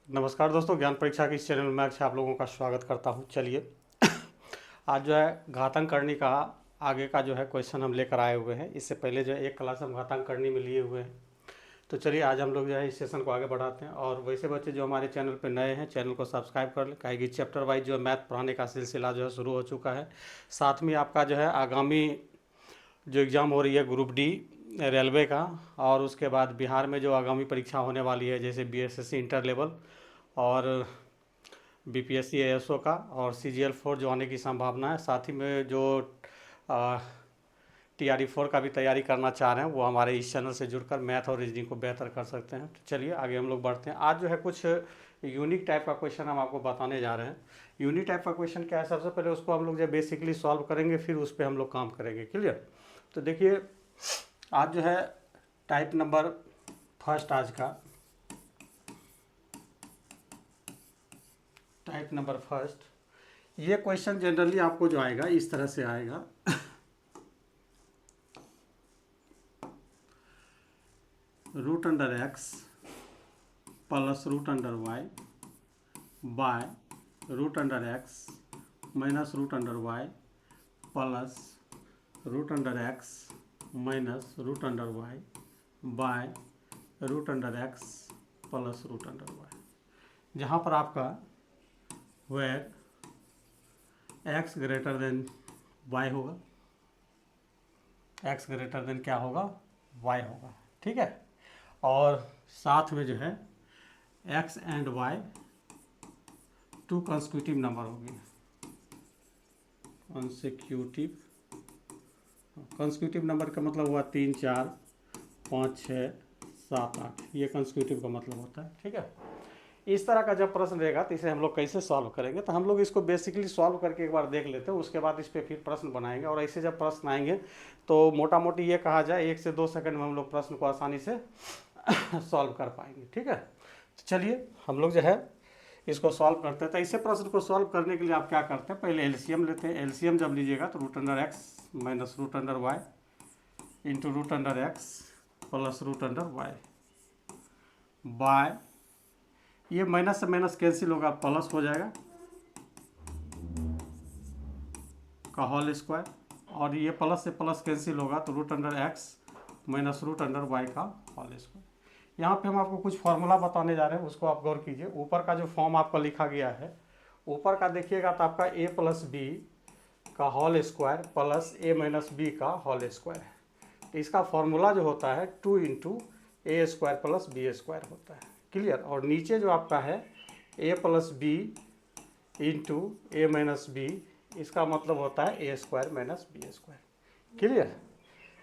नमस्कार दोस्तों, ज्ञान परीक्षा के इस चैनल में मैं आप लोगों का स्वागत करता हूं। चलिए आज जो है घातांक करनी का आगे का जो है क्वेश्चन हम लेकर आए हुए हैं। इससे पहले जो है एक क्लास हम घातांक करनी में लिए हुए हैं। तो चलिए आज हम लोग जो है इस सेशन को आगे बढ़ाते हैं। और वैसे बच्चे जो हमारे चैनल पर नए हैं, चैनल को सब्सक्राइब कर लें, काहेकि चैप्टर वाइज जो है मैथ पढ़ाने का सिलसिला जो है शुरू हो चुका है। साथ में आपका जो है आगामी जो एग्ज़ाम हो रही है ग्रुप डी रेलवे का, और उसके बाद बिहार में जो आगामी परीक्षा होने वाली है जैसे बीएसएससी इंटर लेवल और बीपीएससी एएसओ का और सीजीएल 4 जो आने की संभावना है। साथ ही में जो टीआरई 4 का भी तैयारी करना चाह रहे हैं वो हमारे इस चैनल से जुड़कर मैथ और रीजनिंग को बेहतर कर सकते हैं। तो चलिए आगे हम लोग बढ़ते हैं। आज जो है कुछ यूनिक टाइप का क्वेश्चन हम आपको बताने जा रहे हैं। यूनिक टाइप का क्वेश्चन क्या है, सबसे पहले उसको हम लोग जो बेसिकली सॉल्व करेंगे, फिर उस पर हम लोग काम करेंगे। क्लियर? तो देखिए आज जो है टाइप नंबर फर्स्ट, आज का टाइप नंबर फर्स्ट, ये क्वेश्चन जनरली आपको जो आएगा इस तरह से आएगा। Root under X plus root under Y by root under X minus root under Y plus root under X minus root under Y by root under X plus root under Y, जहाँ पर आपका where X greater than Y होगा, X greater than क्या होगा, Y होगा। ठीक है? और साथ में जो है X and Y two consecutive number होगी। कंसेक्यूटिव नंबर का मतलब हुआ 3 4 5 6 7 8, ये कंसेक्यूटिव का मतलब होता है। ठीक है? इस तरह का जब प्रश्न रहेगा तो इसे हम लोग कैसे सॉल्व करेंगे, तो हम लोग इसको बेसिकली सॉल्व करके एक बार देख लेते हैं, उसके बाद इस पर फिर प्रश्न बनाएंगे। और ऐसे जब प्रश्न आएंगे तो मोटा मोटी ये कहा जाए 1 से 2 सेकंड में हम लोग प्रश्न को आसानी से सॉल्व कर पाएंगे। ठीक है? तो चलिए हम लोग जो है इसको सॉल्व करते हैं। तो ऐसे प्रश्न को सॉल्व करने के लिए आप क्या करते हैं, पहले एलसीएम लेते हैं। एलसीएम जब लीजिएगा तो root under X minus root under Y into root under X plus root under Y by, ये माइनस से माइनस कैंसिल होगा, प्लस हो जाएगा का होल स्क्वायर, और ये प्लस से प्लस कैंसिल होगा तो root under X minus root under Y का होल स्क्वायर। यहाँ पे हम आपको कुछ फार्मूला बताने जा रहे हैं, उसको आप गौर कीजिए। ऊपर का जो फॉर्म आपका लिखा गया है, ऊपर का देखिएगा तो आपका ए प्लस बी का whole square plus A minus B का होल स्क्वायर है। तो इसका फॉर्मूला जो होता है 2 into A square plus B square होता है। क्लियर? और नीचे जो आपका है A plus B into A minus B, इसका मतलब होता है A square minus B square. Clear?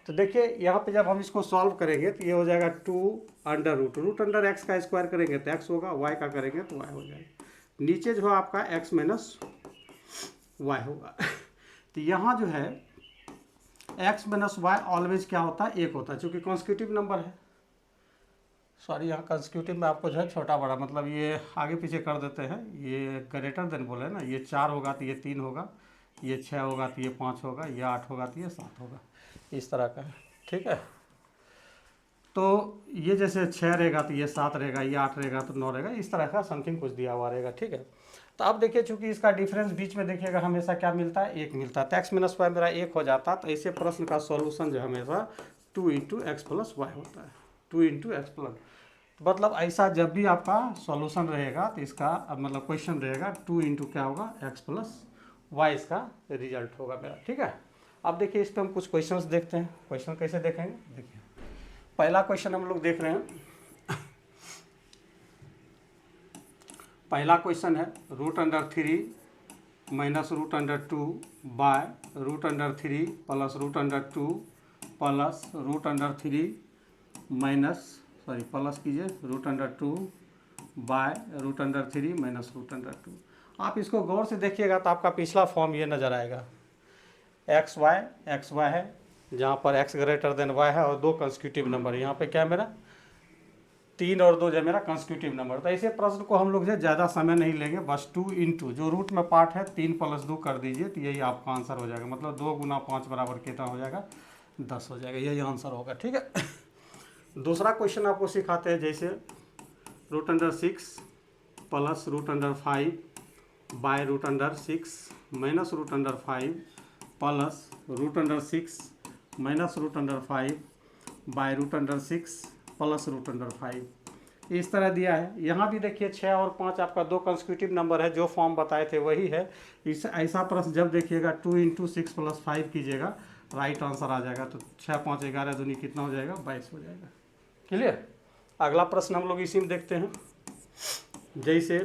तो देखिए यहाँ पे जब हम इसको सॉल्व करेंगे तो ये हो जाएगा 2 अंडर रूट अंडर एक्स का स्क्वायर करेंगे तो एक्स होगा, वाई का करेंगे तो वाई हो जाएगा। नीचे जो है आपका एक्स माइनस वाई होगा। तो यहाँ जो है एक्स माइनस वाई ऑलवेज क्या होता है, एक होता है, चूँकि कॉन्स्टिट्यूटिव नंबर है। सॉरी, यहाँ कंसेक्यूटिव में आपको जो है छोटा बड़ा मतलब ये आगे पीछे कर देते हैं। ये ग्रेटर देन बोले ना, ये 4 होगा तो ये 3 होगा, ये 6 होगा तो ये 5 होगा, ये 8 होगा तो ये 7 होगा, इस तरह का है। ठीक है? तो ये जैसे 6 रहेगा तो ये 7 रहेगा, ये 8 रहेगा तो 9 रहेगा, इस तरह का समथिंग कुछ दिया हुआ रहेगा। ठीक है? तो अब देखिए चूंकि इसका डिफरेंस बीच में देखिएगा हमेशा क्या मिलता है, 1 मिलता है। तो एक्स माइनस वाई मेरा 1 हो जाता है। तो ऐसे प्रश्न का सॉल्यूशन जो हमेशा 2 इंटू एक्स प्लस वाई होता है, 2 इंटू एक्स प्लस। मतलब ऐसा जब भी आपका सॉल्यूशन रहेगा तो इसका मतलब क्वेश्चन रहेगा 2 इंटू क्या होगा, एक्स प्लस वाई, इसका रिजल्ट होगा मेरा। ठीक है? अब देखिए इस पर हम कुछ क्वेश्चंस देखते हैं। क्वेश्चन कैसे देखेंगे, देखिए पहला क्वेश्चन हम लोग देख रहे हैं। पहला क्वेश्चन है root under 3 minus root under 2 by root under 3 plus root under 2 plus root under 3 minus plus कीजिए root under 2 by root under 3 minus root under 2। आप इसको गौर से देखिएगा तो आपका पिछला फॉर्म ये नज़र आएगा, एक्स वाई है, जहाँ पर एक्स ग्रेटर देन वाई है, और 2 कंसेक्यूटिव नंबर। यहाँ पे क्या है मेरा 3 और 2 जो मेरा कंसेक्यूटिव नंबर। तो ऐसे प्रश्न को हम लोग जो ज़्यादा समय नहीं लेंगे, बस 2 इंटू जो रूट में पार्ट है 3 प्लस 2 कर दीजिए तो यही आपका आंसर हो जाएगा। मतलब 2 गुना 5 बराबर कितना हो जाएगा, 10 हो जाएगा। यही आंसर होगा। ठीक है? दूसरा क्वेश्चन आपको सिखाते हैं, जैसे root under 6 plus root under 5 by root under 6 minus root under 5 plus root under 6 minus root under 5 by root under 6 plus root under 5 इस तरह दिया है। यहाँ भी देखिए 6 और 5 आपका दो कंसेक्यूटिव नंबर है, जो फॉर्म बताए थे वही है। इस ऐसा प्रश्न जब देखिएगा 2 इंटू 6 प्लस 5 कीजिएगा, राइट आंसर आ जाएगा। तो 6 5 11 दूनी कितना हो जाएगा, 22 हो जाएगा। क्लियर। अगला प्रश्न हम लोग इसी में देखते हैं। जैसे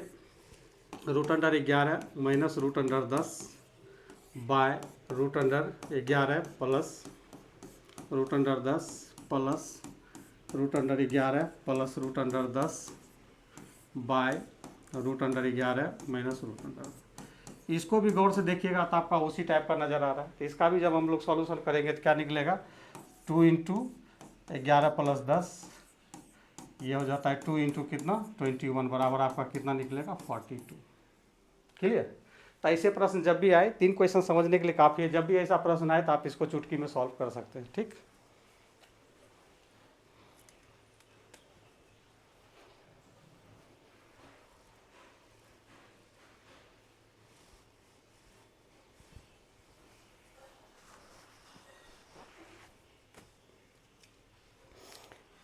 root under 11 minus root under 10 by root under 11 plus root under 10 plus root under 11 plus root under 10 by root under 11 minus root under. इसको भी गौर से देखिएगा तो आपका उसी टाइप का नज़र आ रहा है। तो इसका भी जब हम लोग सॉल्यूशन करेंगे तो क्या निकलेगा, 2 इंटू 11 प्लस 10, ये हो जाता है 2 इंटू कितना 21 बराबर आपका कितना निकलेगा 42। क्लियर। तो ऐसे प्रश्न जब भी आए, 3 क्वेश्चन समझने के लिए काफ़ी है। जब भी ऐसा प्रश्न आए तो आप इसको चुटकी में सॉल्व कर सकते हैं। ठीक।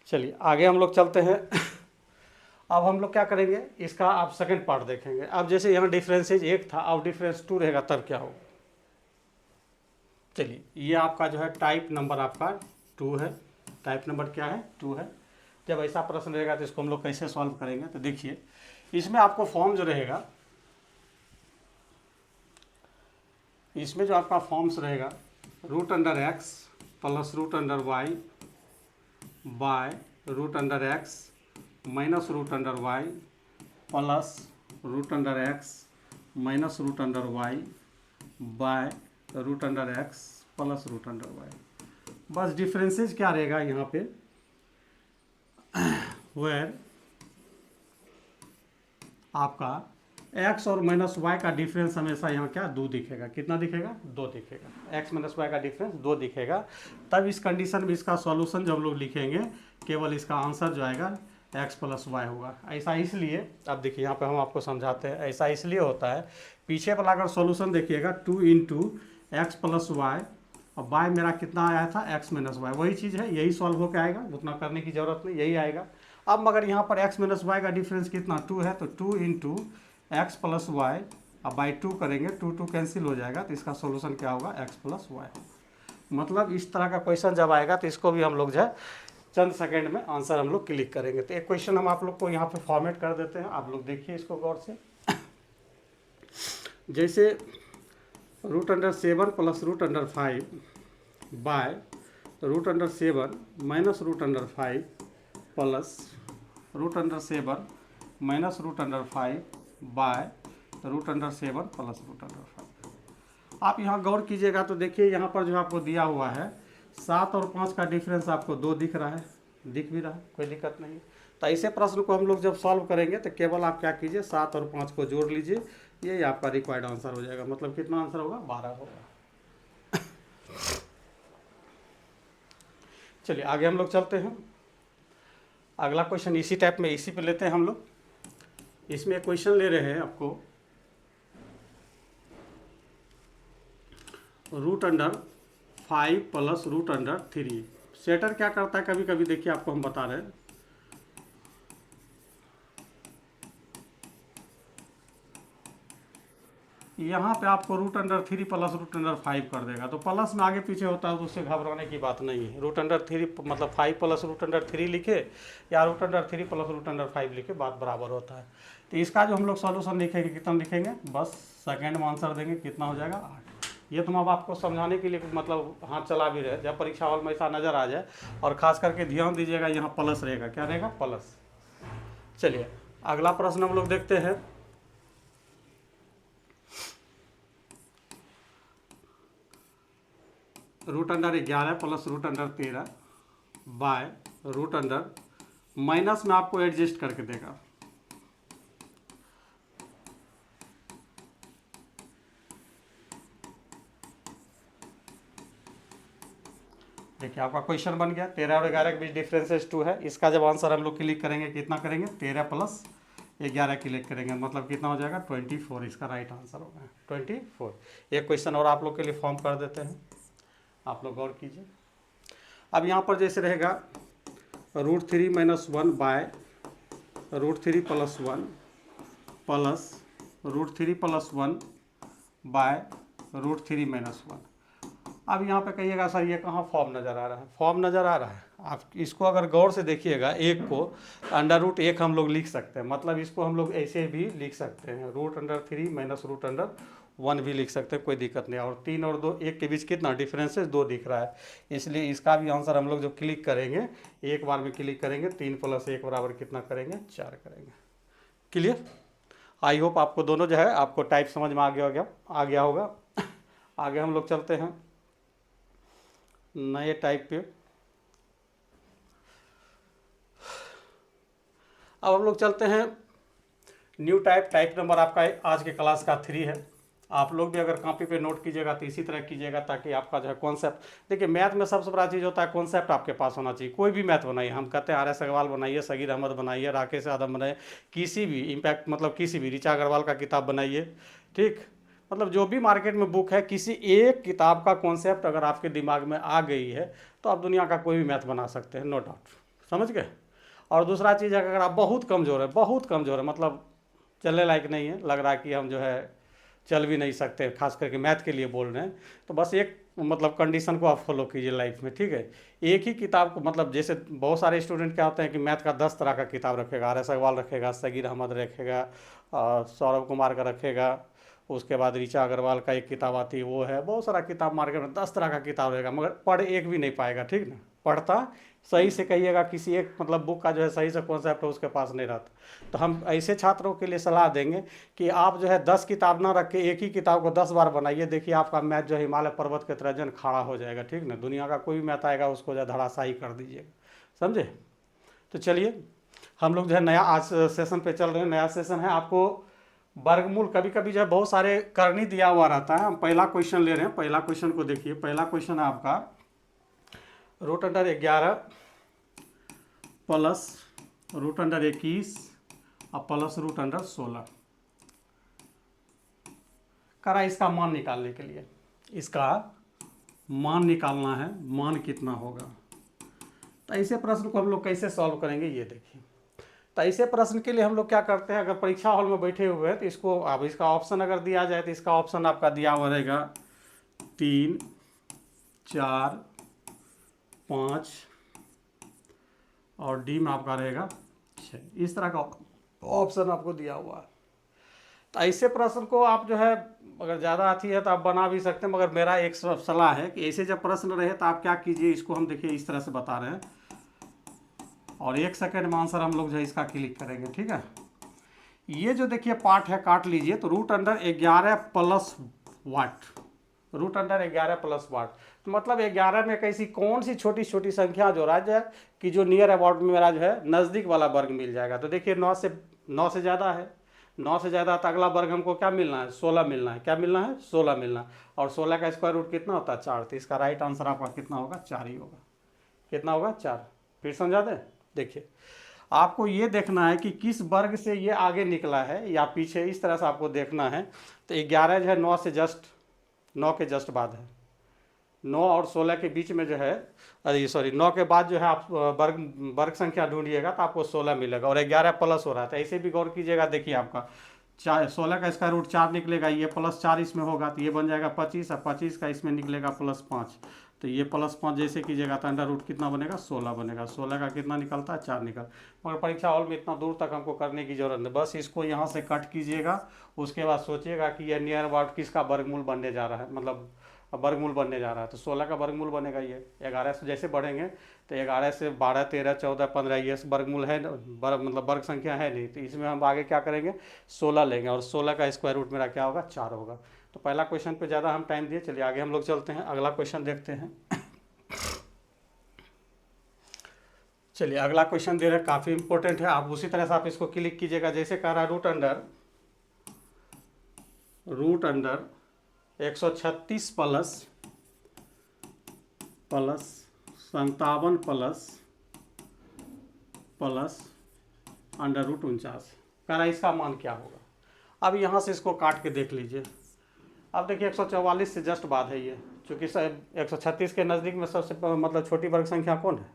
चलिए आगे हम लोग चलते हैं। अब हम लोग क्या करेंगे, इसका आप सेकंड पार्ट देखेंगे। अब जैसे यहाँ डिफरेंसेज 1 था, अब डिफरेंस 2 रहेगा, तब क्या होगा। चलिए ये आपका जो है टाइप नंबर आपका 2 है। टाइप नंबर क्या है, 2 है। जब ऐसा प्रश्न रहेगा तो इसको हम लोग कैसे सॉल्व करेंगे, तो देखिए इसमें आपको फॉर्म जो रहेगा, इसमें जो आपका फॉर्म्स रहेगा root under X plus root under Y by root under X minus root under Y plus root under X minus root under Y by root under X plus root under Y. बस differences क्या रहेगा यहाँ पे, where आपका x और minus Y का difference हमेशा यहाँ क्या 2 दिखेगा। कितना दिखेगा, 2 दिखेगा। x माइनस वाई का डिफरेंस 2 दिखेगा। तब इस कंडीशन में इसका सॉल्यूशन जब लोग लिखेंगे, केवल इसका आंसर जो आएगा x प्लस वाई होगा। ऐसा इसलिए, अब देखिए यहाँ पे हम आपको समझाते हैं, ऐसा इसलिए होता है। पीछे वाला अगर सॉल्यूशन देखिएगा 2 इंटू एक्स प्लस वाई, और वाई मेरा कितना आया था x माइनस वाई, वही चीज़ है, यही सॉल्व होकर आएगा, उतना करने की जरूरत नहीं, यही आएगा। अब मगर यहाँ पर x माइनस वाई का डिफरेंस कितना 2 है, तो 2 इंटू एक्स प्लस वाई, अब बाई 2 करेंगे, 2 कैंसिल हो जाएगा, तो इसका सॉल्यूशन क्या होगा, x प्लस वाई होगा। मतलब इस तरह का क्वेश्चन जब आएगा तो इसको भी हम लोग जो है चंद सेकंड में आंसर हम लोग क्लिक करेंगे। तो एक क्वेश्चन हम आप लोग को यहाँ पे फॉर्मेट कर देते हैं, आप लोग देखिए इसको गौर से। जैसे root under 7 plus root under 5 by root under 7 minus root under 5 plus root under 7 minus root under 5 by root under 7 plus root under 5। आप यहाँ गौर कीजिएगा तो देखिए यहाँ पर जो आपको दिया हुआ है 7 और 5 का डिफरेंस आपको 2 दिख रहा है, दिख भी रहा है, कोई दिक्कत नहीं। तो ऐसे प्रश्न को हम लोग जब सॉल्व करेंगे तो केवल आप क्या कीजिए, 7 और 5 को जोड़ लीजिए, यही आपका रिक्वायर्ड आंसर हो जाएगा। मतलब कितना आंसर होगा, 12 होगा। चलिए आगे हम लोग चलते हैं। अगला क्वेश्चन इसी टाइप में, इसी पे लेते हैं हम लोग। इसमें क्वेश्चन ले रहे हैं आपको root under 5 plus root under 3। Setter क्या करता है, कभी कभी देखिए आपको हम बता रहे हैं, यहाँ पे आपको root under 3 plus root under 5 कर देगा। तो प्लस में आगे पीछे होता है तो उससे घबराने की बात नहीं है। रूट अंडर 3 मतलब 5 प्लस रूट अंडर 3 लिखे या root under 3 plus root under 5 लिखे, बात बराबर होता है। तो इसका जो हम लोग सॉल्यूशन लिखेंगे, कितना लिखेंगे, बस सेकेंड में आंसर देंगे, कितना हो जाएगा 8। ये तो हम आपको समझाने के लिए मतलब हाथ चला भी रहे, जब परीक्षा हॉल में ऐसा नज़र आ जाए। और ख़ास करके ध्यान दीजिएगा, यहाँ प्लस रहेगा, क्या रहेगा, प्लस। चलिए अगला प्रश्न हम लोग देखते हैं। Root under 11 plus root under 13 by root under, minus में आपको एडजस्ट करके देगा। देखिए आपका क्वेश्चन बन गया। 13 और 11 के बीच डिफरेंसेस 2 है। इसका जब आंसर हम लोग क्लिक करेंगे, कितना करेंगे, 13 प्लस 11 क्लिक करेंगे, मतलब कितना हो जाएगा 24, इसका राइट आंसर होगा 24। एक क्वेश्चन और आप लोग के लिए फॉर्म कर देते हैं, आप लोग गौर कीजिए। अब यहाँ पर जैसे रहेगा √3 - 1 बाय √3 + 1 प्लस √3 + 1 बाय √3 - 1। अब यहाँ पे कहिएगा सर ये कहाँ फॉर्म नज़र आ रहा है, फॉर्म नज़र आ रहा है। आप इसको अगर गौर से देखिएगा, एक को √1 हम लोग लिख सकते हैं, मतलब इसको हम लोग ऐसे भी लिख सकते हैं, √3 - √1 भी लिख सकते हैं, कोई दिक्कत नहीं। और 3 और 2 1 के बीच कितना डिफरेंस है, 2 दिख रहा है, इसलिए इसका भी आंसर हम लोग जो क्लिक करेंगे, एक बार में क्लिक करेंगे, 3 + 1 बराबर कितना करेंगे, 4 करेंगे। क्लियर? आई होप आपको दोनों जो है आपको टाइप समझ में आ गया होगा। आगे हम लोग चलते हैं नए टाइप पे। अब हम लोग चलते हैं न्यू टाइप। टाइप नंबर आपका आज के क्लास का 3 है। आप लोग भी अगर कॉपी पे नोट कीजिएगा तो इसी तरह कीजिएगा, ताकि आपका जो है कॉन्सेप्ट, देखिए मैथ में सबसे बड़ा चीज़ होता है कॉन्सेप्ट आपके पास होना चाहिए। कोई भी मैथ बनाइए, हम कहते हैं RS अग्रवाल बनाइए, सगीर अहमद बनाइए, राकेश यादव बनाइए, किसी भी इम्पैक्ट मतलब किसी भी ऋचा अग्रवाल का किताब बनाइए, ठीक, मतलब जो भी मार्केट में बुक है, किसी एक किताब का कॉन्सेप्ट अगर आपके दिमाग में आ गई है तो आप दुनिया का कोई भी मैथ बना सकते हैं, नो डाउट। समझ गए? और दूसरा चीज़ है, अगर आप बहुत कमज़ोर है, मतलब चलने लायक नहीं है, लग रहा है कि हम जो है चल भी नहीं सकते, खास करके मैथ के लिए बोल रहे हैं, तो बस एक मतलब कंडीशन को आप फॉलो कीजिए लाइफ में, ठीक है। एक ही किताब को, मतलब जैसे बहुत सारे स्टूडेंट क्या होते हैं कि मैथ का 10 तरह का किताब रखेगा, RS अग्रवाल रखेगा, सगीर अहमद रखेगा, सौरभ कुमार का रखेगा, उसके बाद ऋचा अग्रवाल का एक किताब आती है वो है, बहुत सारा किताब मार्केट में 10 तरह का किताब रहेगा, मगर पढ़ एक भी नहीं पाएगा, ठीक ना। पढ़ता सही से कहिएगा, किसी एक मतलब बुक का जो है सही से कॉन्सेप्ट है उसके पास नहीं रहता। तो हम ऐसे छात्रों के लिए सलाह देंगे कि आप जो है 10 किताब ना रख के एक ही किताब को 10 बार बनाइए, देखिए आपका मैथ जो है हिमालय पर्वत के तरह जन खड़ा हो जाएगा, ठीक ना। दुनिया का कोई भी मैथ आएगा उसको जो है धराशायी कर दीजिएगा, समझे। तो चलिए हम लोग जो है नया आज सेशन पे चल रहे हैं। नया सेशन है, आपको वर्गमूल कभी कभी जो है बहुत सारे करनी दिया हुआ रहता है। हम पहला क्वेश्चन ले रहे हैं, पहला क्वेश्चन को देखिए। पहला क्वेश्चन है आपका √11 प्लस √21 और प्लस √16 करा। इसका मान निकालने के लिए इसका मान निकालना है, मान कितना होगा। तो ऐसे प्रश्न को हम लोग कैसे सॉल्व करेंगे ये देखिए। तो ऐसे प्रश्न के लिए हम लोग क्या करते हैं, अगर परीक्षा हॉल में बैठे हुए हैं तो इसको, अब इसका ऑप्शन अगर दिया जाए तो इसका ऑप्शन आपका दिया हुआ रहेगा 3, 4, 5 और डी में आपका रहेगा 6। इस तरह का ऑप्शन आपको दिया हुआ है। तो ऐसे प्रश्न को आप जो है अगर ज़्यादा आती है तो आप बना भी सकते हैं, मगर मेरा एक सलाह है कि ऐसे जब प्रश्न रहे तो आप क्या कीजिए, इसको हम देखिए इस तरह से बता रहे हैं और 1 सेकेंड में आंसर हम लोग जो है इसका क्लिक करेंगे, ठीक है। ये जो देखिए पार्ट है काट लीजिए। तो √11 प्लस वाट, √11 प्लस वाट, तो मतलब 11 में कैसी कौन सी छोटी छोटी संख्या जोड़ा जाए कि जो नियर अबाउट में मेरा जो है नज़दीक वाला वर्ग मिल जाएगा। तो देखिए 9 से ज़्यादा है, 9 से ज़्यादा तो अगला वर्ग हमको क्या मिलना है, 16 मिलना है। क्या मिलना है, 16 मिलना है। और 16 का स्क्वायर रूट कितना होता है, 4। तो इसका राइट आंसर आपका कितना होगा, 4 ही होगा। कितना होगा, 4। फिर समझा दें, देखिए आपको ये देखना है कि किस वर्ग से ये आगे निकला है या पीछे, इस तरह से आपको देखना है। तो 11 जो है 9 के जस्ट बाद है, 9 और 16 के बीच में जो है, अरे सॉरी 9 के बाद जो है आप वर्ग संख्या ढूंढिएगा तो आपको 16 मिलेगा और 11 प्लस हो रहा था। ऐसे भी गौर कीजिएगा, देखिए आपका 16 का स्क्वायर रूट 4 निकलेगा, ये +4 इसमें होगा तो ये बन जाएगा 25 और 25 का इसमें निकलेगा +5। तो ये +5 जैसे कीजिएगा तो अंडर रूट कितना बनेगा, 16 बनेगा। 16 का कितना निकलता है, 4 निकल। मगर परीक्षा हॉल में इतना दूर तक हमको करने की जरूरत नहीं, बस इसको यहाँ से कट कीजिएगा। उसके बाद सोचिएगा कि यह नियर अबाउट किसका वर्गमूल बनने जा रहा है, मतलब वर्गमूल बनने जा रहा है। तो 16 का वर्गमूल बनेगा ये। 11 से जैसे बढ़ेंगे तो 11 से 12, 13, 14, 15 ये वर्गमूल है, मतलब वर्ग संख्या है नहीं। तो इसमें हम आगे क्या करेंगे, 16 लेंगे और 16 का स्क्वायर रूट मेरा क्या होगा, 4 होगा। तो पहला क्वेश्चन पे ज़्यादा हम टाइम दिए, चलिए आगे हम लोग चलते हैं, अगला क्वेश्चन देखते हैं। चलिए अगला क्वेश्चन दे रहे हैं, काफ़ी इंपॉर्टेंट है। आप उसी तरह से आप इसको क्लिक कीजिएगा जैसे कह रहा है रूट अंडर 136 प्लस 57 प्लस √49। कह रहा है इसका मान क्या होगा। अब यहाँ से इसको काट के देख लीजिए। अब देखिए 144 से जस्ट बाद है ये, चूँकि 136 के नज़दीक में सबसे मतलब छोटी वर्ग संख्या कौन है,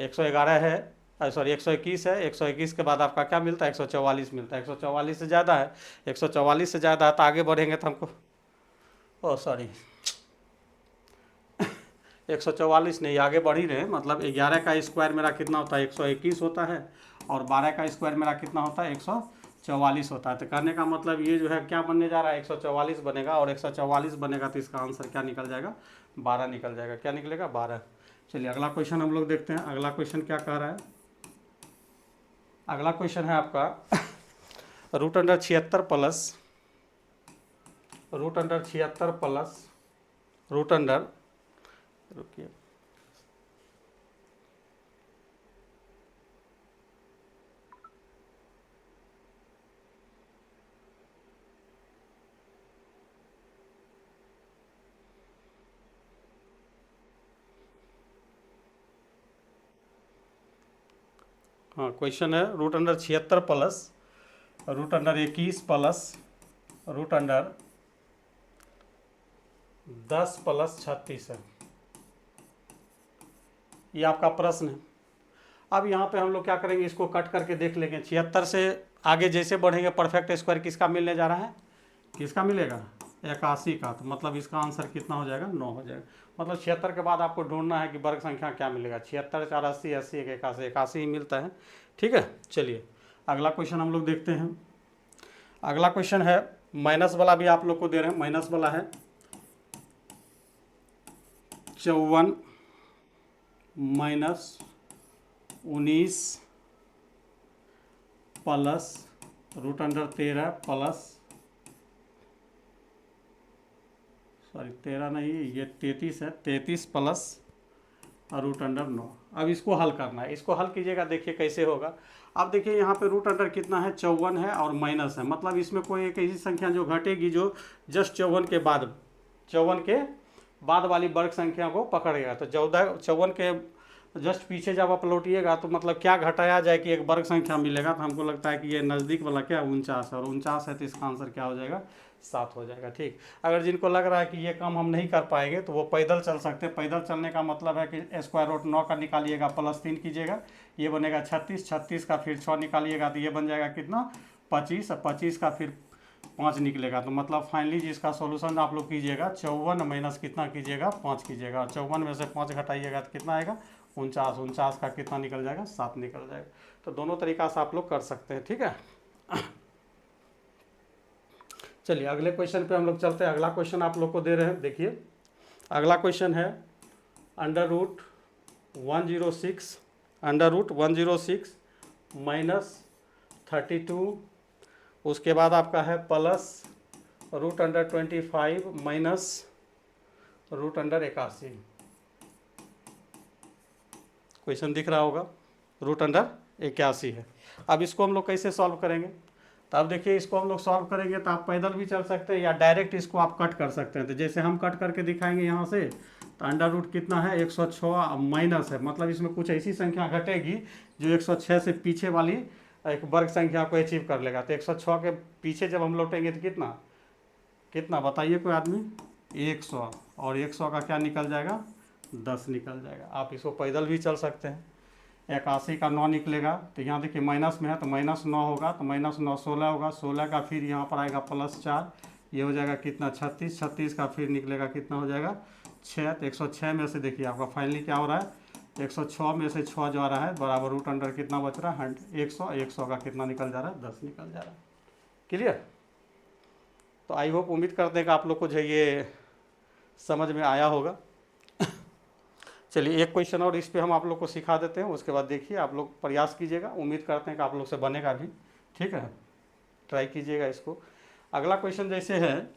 111 है, सॉरी 121 है। 121 के बाद आपका क्या मिलता है, 144 मिलता है। 144 से ज़्यादा है, 144 से ज़्यादा है तो आगे बढ़ेंगे तो हमको, ओ सॉरी 144 नहीं, आगे बढ़ ही रहे, मतलब 11 का स्क्वायर मेरा कितना होता है, 121 होता है, और 12 का स्क्वायर मेरा कितना होता है, 144 होता है। तो कहने का मतलब ये जो है क्या बनने जा रहा है, 144 बनेगा, और 144 बनेगा तो इसका आंसर क्या निकल जाएगा, 12 निकल जाएगा। क्या निकलेगा, 12। चलिए अगला क्वेश्चन हम लोग देखते हैं। अगला क्वेश्चन क्या कह रहा है, अगला क्वेश्चन है आपका √76 प्लस रुकिए हाँ, क्वेश्चन है √76 प्लस √21 प्लस √10 प्लस 36 है, ये आपका प्रश्न है। अब यहाँ पे हम लोग क्या करेंगे, इसको कट करके देख लेंगे। 76 से आगे जैसे बढ़ेंगे परफेक्ट स्क्वायर किसका मिलने जा रहा है, किसका मिलेगा, 81 का। तो मतलब इसका आंसर कितना हो जाएगा, 9 हो जाएगा। मतलब 76 के बाद आपको ढूंढना है कि वर्ग संख्या क्या मिलेगा। 76 4 80 80 81 81 ही मिलता है। ठीक है, चलिए अगला क्वेश्चन हम लोग देखते हैं। अगला क्वेश्चन है, माइनस वाला भी आप लोग को दे रहे हैं। माइनस वाला है 54 माइनस 19 प्लस √13 प्लस, सॉरी 13 नहीं, ये 33 है, 33 प्लस √9। अब इसको हल करना है। इसको हल कीजिएगा, देखिए कैसे होगा। अब देखिए यहाँ पे √अंडर कितना है, 54 है और माइनस है, मतलब इसमें कोई एक ऐसी संख्या जो घटेगी जो जस्ट 54 के बाद वाली वर्ग संख्या को पकड़ेगा। तो 54 के जस्ट पीछे जब आप लौटिएगा तो मतलब क्या घटाया जाए कि एक वर्ग संख्या मिलेगा। तो हमको लगता है कि ये नज़दीक वाला क्या 49 है, और 49 है तो इसका आंसर क्या हो जाएगा, 7 हो जाएगा। ठीक, अगर जिनको लग रहा है कि ये काम हम नहीं कर पाएंगे तो वो पैदल चल सकते हैं। पैदल चलने का मतलब है कि √9 का निकालिएगा, +3 कीजिएगा, ये बनेगा 36, 36 का फिर 6 निकालिएगा तो ये बन जाएगा कितना, 25, 25 का फिर 5 निकलेगा। तो मतलब फाइनली जिसका सॉल्यूशन आप लोग कीजिएगा 54 माइनस कितना कीजिएगा, 5 कीजिएगा, और 54 में से 5 घटाइएगा तो कितना आएगा, 49। 49 का कितना निकल जाएगा, 7 निकल जाएगा। तो दोनों तरीका से आप लोग कर सकते हैं। ठीक है, चलिए अगले क्वेश्चन पे हम लोग चलते हैं। अगला क्वेश्चन आप लोग को दे रहे हैं, देखिए अगला क्वेश्चन है √106 माइनस 32, उसके बाद आपका है प्लस √25 माइनस √81। क्वेश्चन दिख रहा होगा, √81 है। अब इसको हम लोग कैसे सॉल्व करेंगे, तो अब देखिए इसको हम लोग सॉल्व करेंगे तो आप पैदल भी चल सकते हैं या डायरेक्ट इसको आप कट कर सकते हैं। तो जैसे हम कट करके दिखाएंगे यहाँ से, तो अंडर कितना है, 106 माइनस है, मतलब इसमें कुछ ऐसी संख्या घटेगी जो 106 से पीछे वाली एक वर्ग संख्या को अचीव कर लेगा। तो 106 के पीछे जब हम लौटेंगे तो कितना बताइए कोई आदमी, 100, और 100 का क्या निकल जाएगा, 10 निकल जाएगा। आप इसको पैदल भी चल सकते हैं। 81 का 9 निकलेगा, तो यहाँ देखिए माइनस में है तो -9 होगा, तो -9 16 होगा, 16 का फिर यहाँ पर आएगा +4, ये हो जाएगा कितना, 36, 36 का फिर निकलेगा कितना हो जाएगा, 6। तो 106 में से देखिए आपका फाइनली क्या हो रहा है, 106 में से 6 जो आ रहा है बराबर √अंडर कितना बच रहा है, 100। 100 का कितना निकल जा रहा है, 10 निकल जा रहा है। क्लियर। तो आई होप, उम्मीद करते हैं कि आप लोग को जो ये समझ में आया होगा। चलिए एक क्वेश्चन और इस पे हम आप लोग को सिखा देते हैं, उसके बाद देखिए आप लोग प्रयास कीजिएगा, उम्मीद करते हैं कि आप लोग से बनेगा भी। ठीक है, ट्राई कीजिएगा इसको। अगला क्वेश्चन जैसे है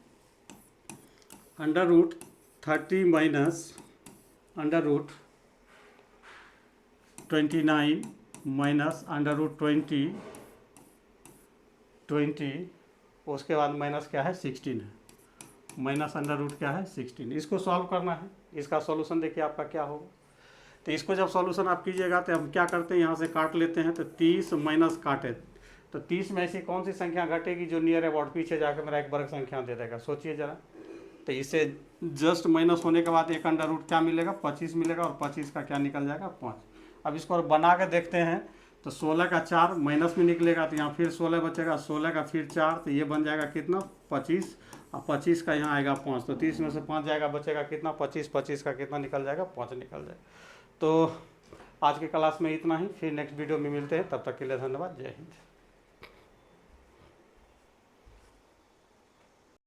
√30 माइनस √29 माइनस √20, उसके बाद माइनस क्या है, 16 है, माइनस क्या है, 16। इसको सॉल्व करना है। इसका सॉल्यूशन देखिए आपका क्या होगा। तो इसको जब सॉल्यूशन आप कीजिएगा तो हम क्या करते हैं, यहाँ से काट लेते हैं। तो 30 माइनस काटे तो 30 में ऐसी कौन सी संख्या घटेगी जो नियर अबाउट पीछे जाकर मेरा एक वर्ग संख्या दे देगा, सोचिए जरा। तो इसे जस्ट माइनस होने के बाद एक अंडर रूट क्या मिलेगा, 25 मिलेगा, और 25 का क्या निकल जाएगा, 5। अब इसको और बना के देखते हैं, तो 16 का 4 माइनस में निकलेगा, तो यहाँ फिर 16 बचेगा, 16 का फिर 4, तो ये बन जाएगा कितना, 25, और 25 का यहाँ आएगा 5, तो 30 में से 5 जाएगा, बचेगा कितना, 25, 25 का कितना निकल जाएगा, 5 निकल जाएगा। तो आज की क्लास में इतना ही, फिर नेक्स्ट वीडियो में मिलते हैं, तब तक के लिए धन्यवाद, जय हिंद।